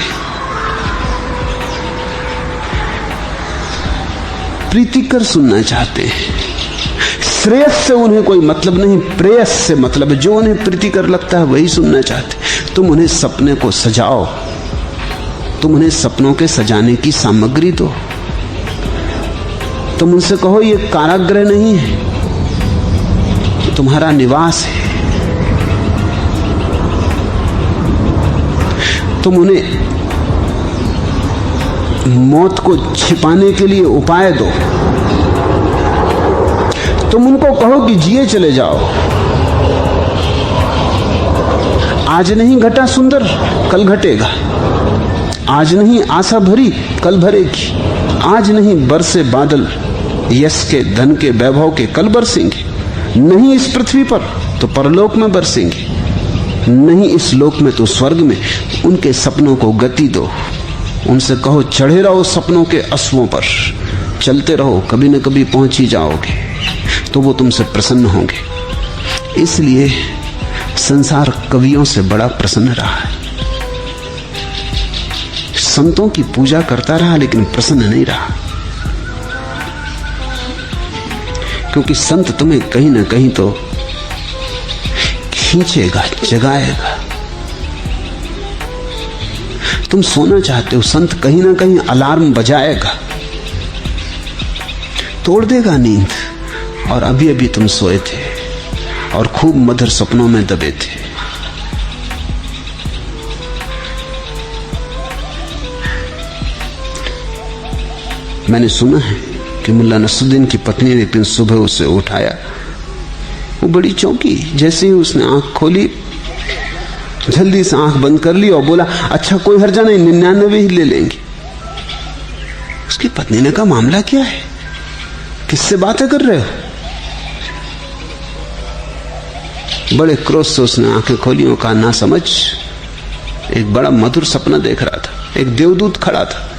प्रीतिकर सुनना चाहते हैं। श्रेयस से उन्हें कोई मतलब नहीं, प्रेयस से मतलब। जो उन्हें प्रीतिकर लगता है वही सुनना चाहते। तुम उन्हें सपने को सजाओ, तुम उन्हें सपनों के सजाने की सामग्री दो। तुम उनसे कहो ये कारागृह नहीं है, तुम्हारा निवास है। तुम उन्हें मौत को छिपाने के लिए उपाय दो। तुम उनको कहो कि जिए चले जाओ। आज नहीं घटा सुंदर, कल घटेगा। आज नहीं आशा भरी, कल भरेगी। आज नहीं बरसे बादल यश के, धन के, वैभव के, कल बरसेंगे। नहीं इस पृथ्वी पर तो परलोक में बरसेंगे। नहीं इस लोक में तो स्वर्ग में। उनके सपनों को गति दो। उनसे कहो चढ़े रहो सपनों के अश्वों पर, चलते रहो, कभी न कभी पहुंच ही जाओगे। तो वो तुमसे प्रसन्न होंगे। इसलिए संसार कवियों से बड़ा प्रसन्न रहा है। संतों की पूजा करता रहा, लेकिन प्रसन्न नहीं रहा। क्योंकि संत तुम्हें कहीं ना कहीं तो खींचेगा, जगाएगा। तुम सोना चाहते हो, संत कहीं ना कहीं अलार्म बजाएगा, तोड़ देगा नींद। और अभी अभी तुम सोए थे और खूब मधुर सपनों में दबे थे। मैंने सुना है कि मुल्ला नसरुद्दीन की पत्नी ने एक दिन सुबह उसे उठाया। वो बड़ी चौंकी। जैसे ही उसने आंख खोली, जल्दी से आंख बंद कर ली और बोला, अच्छा कोई हर्जा नहीं, 99 ही ले लेंगे। उसकी पत्नी ने कहा, मामला क्या है, किससे बातें कर रहे हो? बड़े क्रोध से उसने आंखें खोली और कहा, ना समझ, एक बड़ा मधुर सपना देख रहा था। एक देवदूत खड़ा था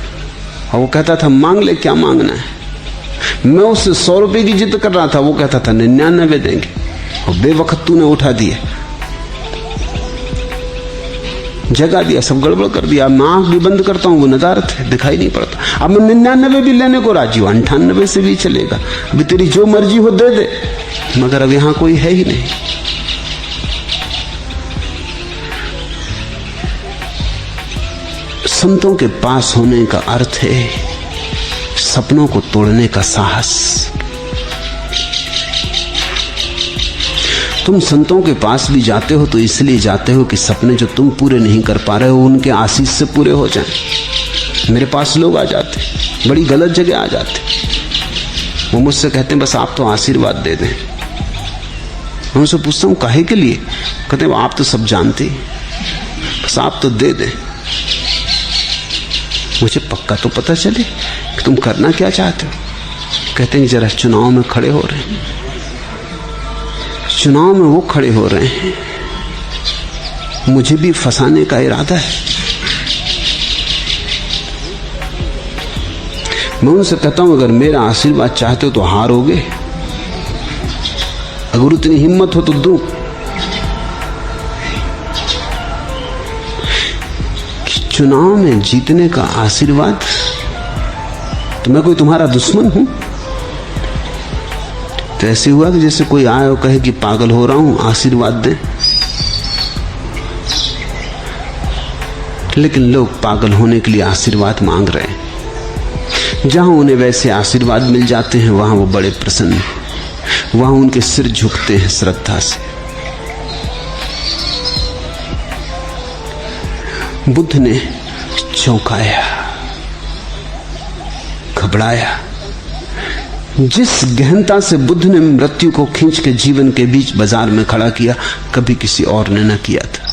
और वो कहता था, मांग ले, क्या मांगना है। मैं उससे 100 रुपए की जिद कर रहा था, वो कहता था 99 देंगे। और बेवक्त तूने उठा दिया, जगा दिया, सब गड़बड़ कर दिया। मैं आंख भी बंद करता हूं, वो नदारत है, दिखाई नहीं पड़ता। अब मैं 99 भी लेने को राजी हूं, 98 से भी चलेगा। अभी तेरी जो मर्जी हो दे दे, मगर अब यहां कोई है ही नहीं। संतों के पास होने का अर्थ है सपनों को तोड़ने का साहस। तुम संतों के पास भी जाते हो तो इसलिए जाते हो कि सपने जो तुम पूरे नहीं कर पा रहे हो उनके आशीष से पूरे हो जाएं। मेरे पास लोग आ जाते, बड़ी गलत जगह आ जाते, वो मुझसे कहते हैं बस आप तो आशीर्वाद दे दें। मैं उनसे पूछता हूँ काहे के लिए? कहते हैं आप तो सब जानते, बस आप तो दे दें। मुझे पक्का तो पता चले कि तुम करना क्या चाहते हो। कहते हैं जरा चुनाव में खड़े हो रहे हैं, चुनाव में वो खड़े हो रहे हैं, मुझे भी फंसाने का इरादा है। मैं उनसे कहता हूं अगर मेरा आशीर्वाद चाहते हो तो हारोगे, अगर उतनी हिम्मत हो तो दूं। चुनाव में जीतने का आशीर्वाद? तो मैं कोई तुम्हारा दुश्मन हूं? तो ऐसे हुआ कि जैसे कोई आए और कहे कि पागल हो रहा हूं, आशीर्वाद दे। लेकिन लोग पागल होने के लिए आशीर्वाद मांग रहे हैं। जहां उन्हें वैसे आशीर्वाद मिल जाते हैं वहां वो बड़े प्रसन्न हैं, वहां उनके सिर झुकते हैं श्रद्धा से। बुद्ध ने चौंकाया, घबराया। जिस गहनता से बुद्ध ने मृत्यु को खींच के जीवन के बीच बाजार में खड़ा किया, कभी किसी और ने न किया था।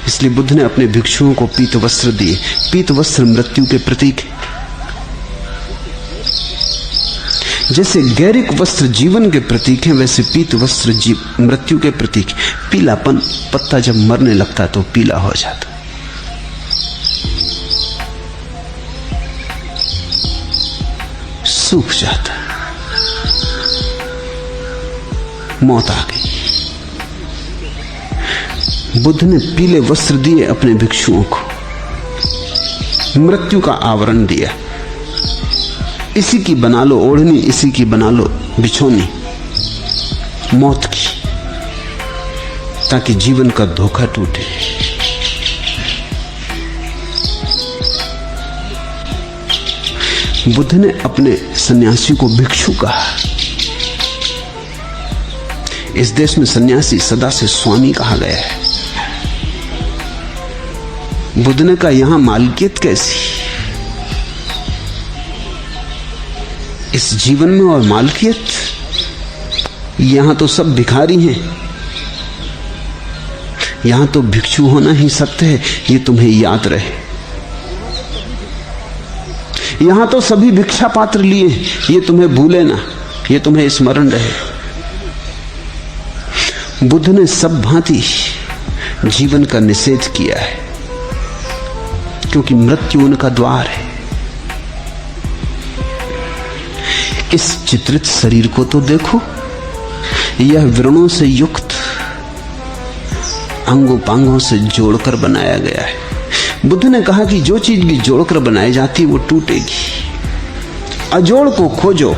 इसलिए बुद्ध ने अपने भिक्षुओं को पीत वस्त्र दिए। पीत वस्त्र मृत्यु के प्रतीक है। जैसे गैरिक वस्त्र जीवन के प्रतीक हैं, वैसे पीत वस्त्र मृत्यु के प्रतीक। पीलापन, पत्ता जब मरने लगता तो पीला हो जाता। सूख जाता, मौत आ गई। बुद्ध ने पीले वस्त्र दिए अपने भिक्षुओं को, मृत्यु का आवरण दिया। इसी की बना लो ओढ़नी, इसी की बना लो बिछोनी, मौत की, ताकि जीवन का धोखा टूटे। बुद्ध ने अपने सन्यासी को भिक्षु कहा। इस देश में सन्यासी सदा से स्वामी कहा गया है। बुद्ध ने कहा यहां मालिकियत कैसी? इस जीवन में और मालिकियत? यहां तो सब भिखारी हैं, यहां तो भिक्षु होना ही सत्य है, ये तुम्हें याद रहे। यहां तो सभी भिक्षा पात्र लिए, ये तुम्हें भूले ना, ये तुम्हें स्मरण रहे। बुद्ध ने सब भांति जीवन का निषेध किया है, क्योंकि मृत्यु उनका द्वार है। इस चित्रित शरीर को तो देखो, यह व्रणों से युक्त अंगों पांगों से जोड़कर बनाया गया है। बुद्ध ने कहा कि जो चीज भी जोड़कर बनाई जाती है वो टूटेगी। अजोड़ को खोजो,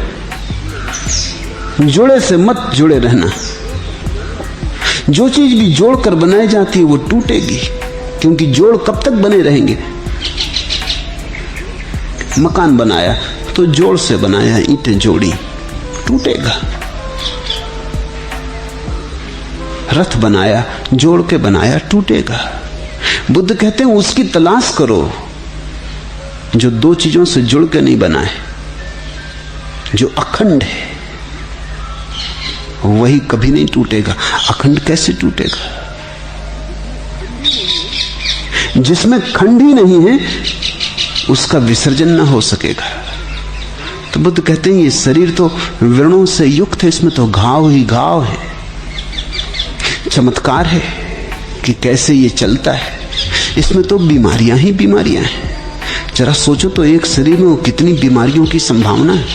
जोड़े से मत जुड़े रहना। जो चीज भी जोड़कर बनाई जाती है वो टूटेगी, क्योंकि जोड़ कब तक बने रहेंगे? मकान बनाया तो जोड़ से बनाया, ईंटें जोड़ी, टूटेगा। रथ बनाया, जोड़ के बनाया, टूटेगा। बुद्ध कहते हैं उसकी तलाश करो जो दो चीजों से जुड़ के नहीं बना है, जो अखंड है, वही कभी नहीं टूटेगा। अखंड कैसे टूटेगा? जिसमें खंड ही नहीं है उसका विसर्जन ना हो सकेगा। तो बुद्ध कहते हैं ये शरीर तो व्रणों से युक्त है, इसमें तो घाव ही घाव है। चमत्कार है कि कैसे ये चलता है, इसमें तो बीमारियां ही बीमारियां हैं। जरा सोचो तो एक शरीर में कितनी बीमारियों की संभावना है।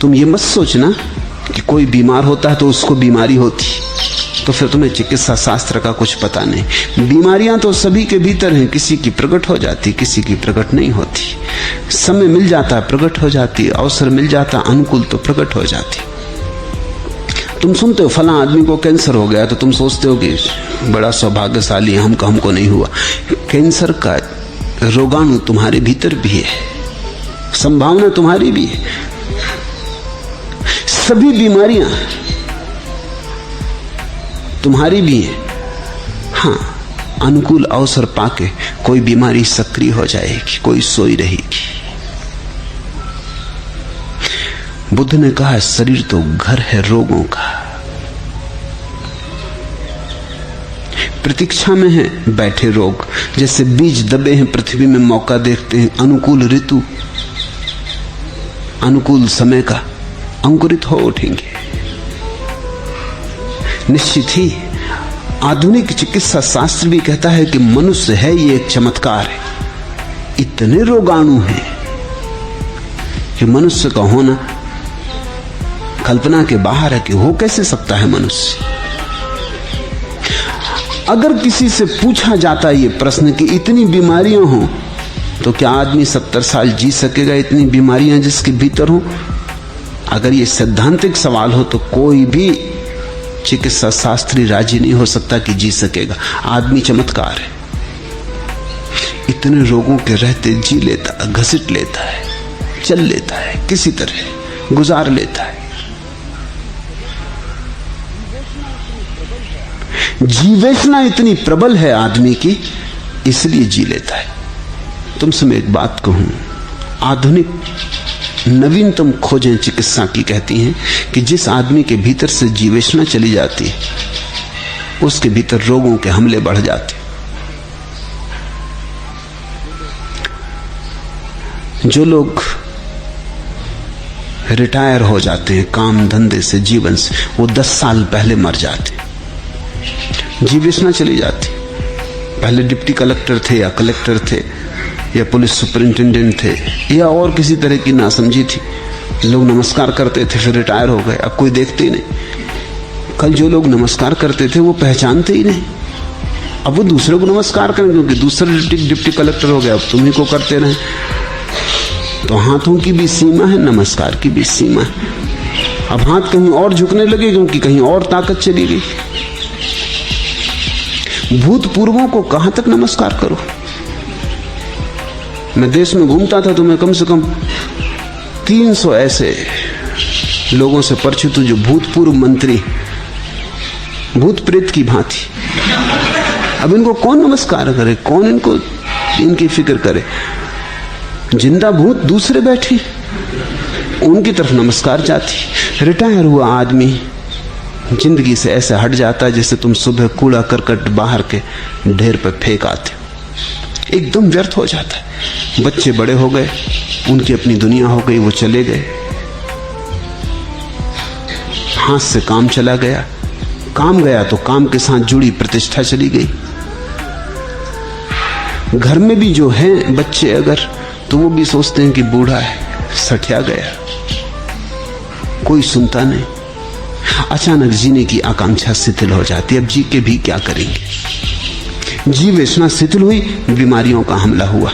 तुम ये मत सोचना कि कोई बीमार होता है तो उसको बीमारी होती, तो फिर तुम्हें चिकित्सा शास्त्र का कुछ पता नहीं। बीमारियां तो सभी के भीतर हैं, किसी की प्रकट हो जाती, किसी की प्रकट नहीं होती। समय मिल जाता प्रकट हो जाती, अवसर मिल जाता अनुकूल तो प्रकट हो जाती। तुम सुनते हो फला आदमी को कैंसर हो गया, तो तुम सोचते हो कि बड़ा सौभाग्यशाली है, हमको नहीं हुआ। कैंसर का रोगाणु तुम्हारे भीतर भी है, संभावना तुम्हारी भी है। सभी बीमारियां तुम्हारी भी हैं। हाँ, अनुकूल अवसर पाके कोई बीमारी सक्रिय हो जाएगी, कोई सोई रहेगी। बुद्ध ने कहा शरीर तो घर है रोगों का, प्रतीक्षा में है बैठे रोग। जैसे बीज दबे हैं पृथ्वी में, मौका देखते हैं अनुकूल ऋतु, अनुकूल समय का, अंकुरित हो उठेंगे। निश्चित ही आधुनिक चिकित्सा शास्त्र भी कहता है कि मनुष्य है ये एक चमत्कार है। इतने रोगाणु हैं कि मनुष्य का होना कल्पना के बाहर है कि हो कैसे सकता है मनुष्य। अगर किसी से पूछा जाता ये प्रश्न कि इतनी बीमारियां हो तो क्या आदमी 70 साल जी सकेगा, इतनी बीमारियां जिसके भीतर हो? अगर ये सैद्धांतिक सवाल हो तो कोई भी चिकित्सा शास्त्री राजी नहीं हो सकता कि जी सकेगा। आदमी चमत्कार है, इतने रोगों के रहते जी लेता, घसीट लेता है, चल लेता है, किसी तरह गुजार लेता है। जीवेशना इतनी प्रबल है आदमी की, इसलिए जी लेता है। तुमसे मैं एक बात कहूं, आधुनिक नवीनतम खोजें चिकित्सा की कहती हैं कि जिस आदमी के भीतर से जीवेशना चली जाती है उसके भीतर रोगों के हमले बढ़ जाते। जो लोग रिटायर हो जाते हैं काम धंधे से, जीवन से, वो 10 साल पहले मर जाते, जीवेशना चली जाती। पहले डिप्टी कलेक्टर थे या कलेक्टर थे या पुलिस सुपरिंटेंडेंट थे या और किसी तरह की नासमझी थी, लोग नमस्कार करते थे फिर रिटायर हो गए, अब कोई देखते ही नहीं। कल जो लोग नमस्कार करते थे वो पहचानते ही नहीं, अब वो दूसरे को नमस्कार करें क्योंकि दूसरा डिप्टी कलेक्टर हो गया, अब तुम्ही को करते रहे। तो हाथों की भी सीमा है, नमस्कार की भी सीमा है। अब हाथ कहीं और झुकने लगे क्योंकि कहीं और ताकत चली गई। भूतपूर्वों को कहां तक नमस्कार करो। मैं देश में घूमता था तो मैं कम से कम 300 ऐसे लोगों से परिचित हूं जो भूतपूर्व मंत्री, भूत प्रेत की भांति। अब इनको कौन नमस्कार करे, कौन इनकी फिक्र करे? जिंदा भूत दूसरे बैठे, उनकी तरफ नमस्कार जाती। रिटायर हुआ आदमी जिंदगी से ऐसे हट जाता है जैसे तुम सुबह कूड़ा करकट बाहर के ढेर पर फेंक आते हो, एकदम व्यर्थ हो जाता है। बच्चे बड़े हो गए, उनकी अपनी दुनिया हो गई, वो चले गए, हाथ से काम चला गया, काम गया तो काम के साथ जुड़ी प्रतिष्ठा चली गई। घर में भी जो हैं बच्चे अगर, तो वो भी सोचते हैं कि बूढ़ा है, सठिया गया, कोई सुनता नहीं। अचानक जीने की आकांक्षा शिथिल हो जाती है, अब जी के भी क्या करेंगे। जीवेशना शिथिल हुई, बीमारियों का हमला हुआ।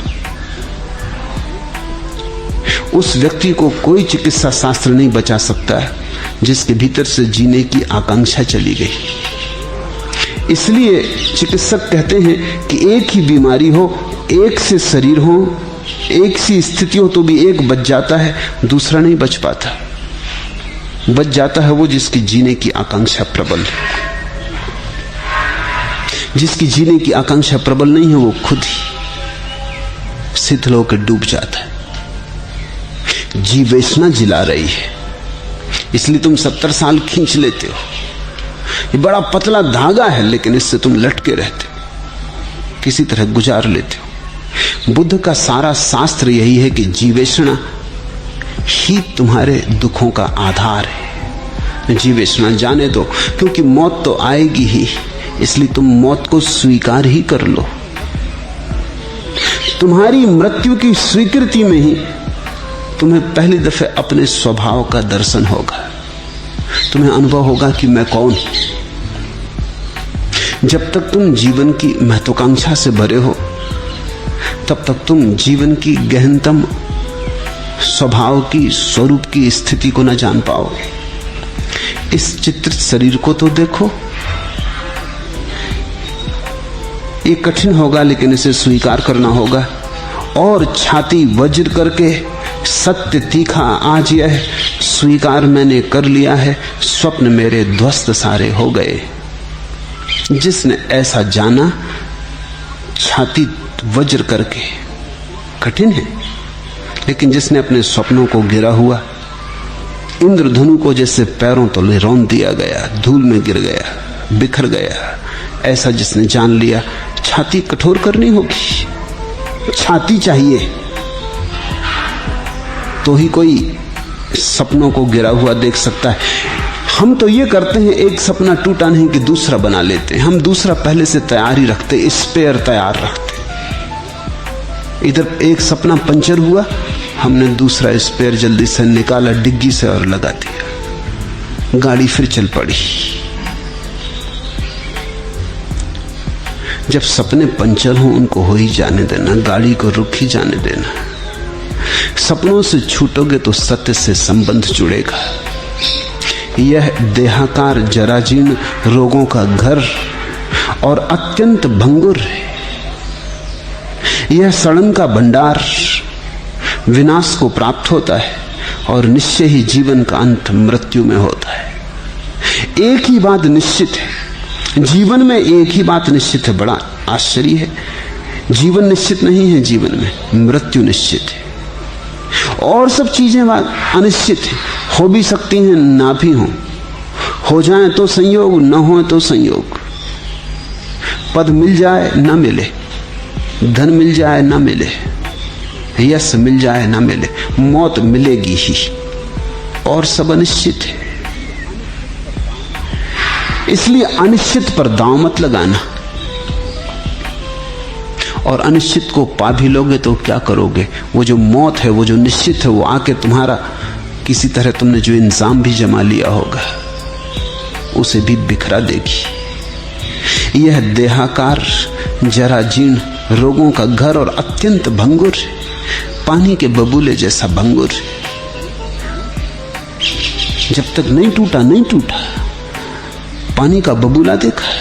उस व्यक्ति को कोई चिकित्सा शास्त्र नहीं बचा सकता है जिसके भीतर से जीने की आकांक्षा चली गई। इसलिए चिकित्सक कहते हैं कि एक ही बीमारी हो, एक से शरीर हो, एक सी स्थिति हो तो भी एक बच जाता है, दूसरा नहीं बच पाता। बच जाता है वो जिसकी जीने की आकांक्षा प्रबल है। जिसकी जीने की आकांक्षा प्रबल नहीं है वो खुद ही शिथिल होकर डूब जाता है। जीवेशना जिला रही है, इसलिए तुम 70 साल खींच लेते हो। ये बड़ा पतला धागा है लेकिन इससे तुम लटके रहते हो, किसी तरह गुजार लेते हो। बुद्ध का सारा शास्त्र यही है कि जीवेशना ही तुम्हारे दुखों का आधार है। जीवेशना जाने दो, क्योंकि मौत तो आएगी ही, इसलिए तुम मौत को स्वीकार ही कर लो। तुम्हारी मृत्यु की स्वीकृति में ही तुम्हें पहली दफे अपने स्वभाव का दर्शन होगा, तुम्हें अनुभव होगा कि मैं कौन। जब तक तुम जीवन की महत्वाकांक्षा से भरे हो तब तक तुम जीवन की गहनतम स्वभाव की, स्वरूप की स्थिति को न जान पाओगे। इस चित्रित शरीर को तो देखो। ये कठिन होगा लेकिन इसे स्वीकार करना होगा और छाती वज्र करके सत्य तीखा आज यह स्वीकार मैंने कर लिया है, स्वप्न मेरे ध्वस्त सारे हो गए। जिसने ऐसा जाना छाती वज्र करके, कठिन है लेकिन जिसने अपने स्वप्नों को गिरा हुआ, इंद्रधनु को जैसे पैरों तले रौंद दिया गया, धूल में गिर गया, बिखर गया, ऐसा जिसने जान लिया, छाती कठोर करनी होगी। छाती चाहिए तो ही कोई सपनों को गिरा हुआ देख सकता है। हम तो ये करते हैं, एक सपना टूटा नहीं कि दूसरा बना लेते हैं। हम दूसरा पहले से तैयार ही रखते, स्पेयर तैयार रखते। इधर एक सपना पंचर हुआ, हमने दूसरा स्पेयर जल्दी से निकाला डिग्गी से और लगा दिया, गाड़ी फिर चल पड़ी। जब सपने पंचर हो उनको हो ही जाने देना, गाड़ी को रुक ही जाने देना। सपनों से छूटोगे तो सत्य से संबंध जुड़ेगा। यह देहाकार जराजीर्ण रोगों का घर और अत्यंत भंगुर है। यह सड़न का भंडार विनाश को प्राप्त होता है और निश्चय ही जीवन का अंत मृत्यु में होता है। एक ही बात निश्चित है जीवन में, एक ही बात निश्चित है। बड़ा आश्चर्य है, जीवन निश्चित नहीं है, जीवन में मृत्यु निश्चित है और सब चीजें अनिश्चित है। हो भी सकती हैं, ना भी हो जाए तो संयोग, न हो तो संयोग। पद मिल जाए ना मिले, धन मिल जाए ना मिले, यश मिल जाए ना मिले, मौत मिलेगी ही और सब अनिश्चित है। इसलिए अनिश्चित पर दांव मत लगाना। और अनिश्चित को पा भी लोगे तो क्या करोगे? वो जो मौत है, वो जो निश्चित है, वो आके तुम्हारा किसी तरह तुमने जो इंतजाम भी जमा लिया होगा उसे भी बिखरा देगी। यह देहाकार जराजीर्ण रोगों का घर और अत्यंत भंगुर, पानी के बबूले जैसा भंगुर। जब तक नहीं टूटा नहीं टूटा। पानी का बबूला देखा,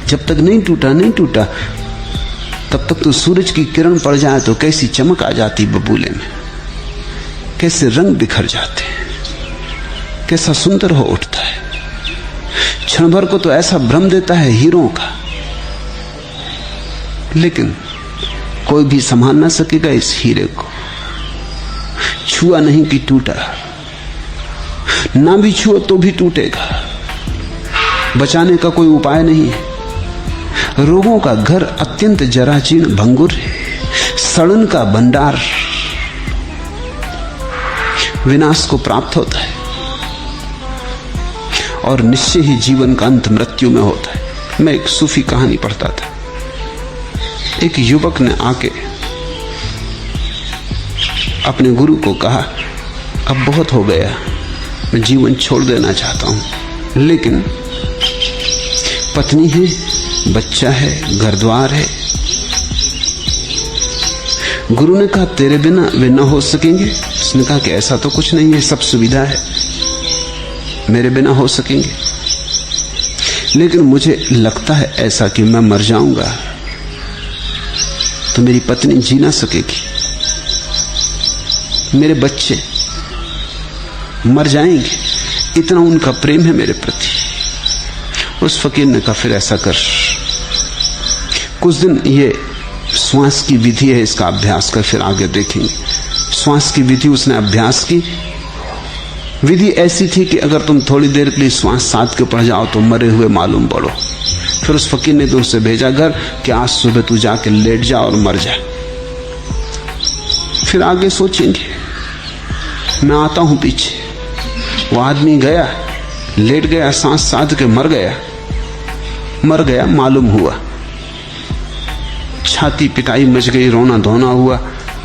जब तक नहीं टूटा नहीं टूटा। तब तक तो सूरज की किरण पड़ जाए तो कैसी चमक आ जाती बबूले में, कैसे रंग बिखर जाते, कैसा सुंदर हो उठता है। क्षण भर को तो ऐसा भ्रम देता है हीरों का, लेकिन कोई भी संभाल ना सकेगा इस हीरे को। छुआ नहीं कि टूटा, ना भी छुआ तो भी टूटेगा, बचाने का कोई उपाय नहीं है। रोगों का घर अत्यंत जराजीर्ण भंगुर है, सड़न का भंडार विनाश को प्राप्त होता है और निश्चय ही जीवन का अंत मृत्यु में होता है। मैं एक सूफी कहानी पढ़ता था। एक युवक ने आके अपने गुरु को कहा, अब बहुत हो गया, मैं जीवन छोड़ देना चाहता हूं, लेकिन पत्नी है, बच्चा है, घर द्वार है। गुरु ने कहा, तेरे बिना वे न हो सकेंगे? उसने कहा कि ऐसा तो कुछ नहीं है, सब सुविधा है, मेरे बिना हो सकेंगे, लेकिन मुझे लगता है ऐसा कि मैं मर जाऊंगा तो मेरी पत्नी जी ना सकेगी, मेरे बच्चे मर जाएंगे, इतना उनका प्रेम है मेरे प्रति। उस फकीर ने कहा, फिर ऐसा कर, कुछ दिन ये श्वास की विधि है, इसका अभ्यास कर, फिर आगे देखेंगे। श्वास की विधि उसने अभ्यास की। विधि ऐसी थी कि अगर तुम थोड़ी देर के लिए श्वास साध के पड़ जाओ तो मरे हुए मालूम पड़ो। फिर उस फकीर ने तो उसे भेजा घर कि आज सुबह तू जाके लेट जा और मर जा, फिर आगे सोचेंगे, मैं आता हूं पीछे। वो आदमी गया, लेट गया, सांस साध के मर गया मालूम हुआ। छाती पिटाई मच गई, रोना धोना हुआ,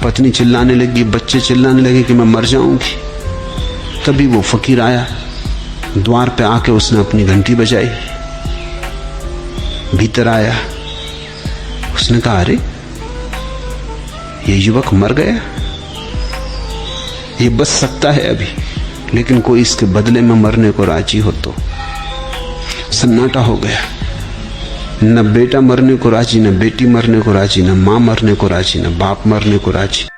पत्नी चिल्लाने लगी, बच्चे चिल्लाने लगे कि मैं मर जाऊंगी। तभी वो फकीर आया, द्वार पे आके उसने अपनी घंटी बजाई, भीतर आया। उसने कहा, अरे ये युवक मर गया, ये बच सकता है अभी, लेकिन कोई इसके बदले में मरने को राजी हो तो सन्नाटा हो गया। न बेटा मरने को राजी, न बेटी मरने को राजी, न मां मरने को राजी, न बाप मरने को राजी।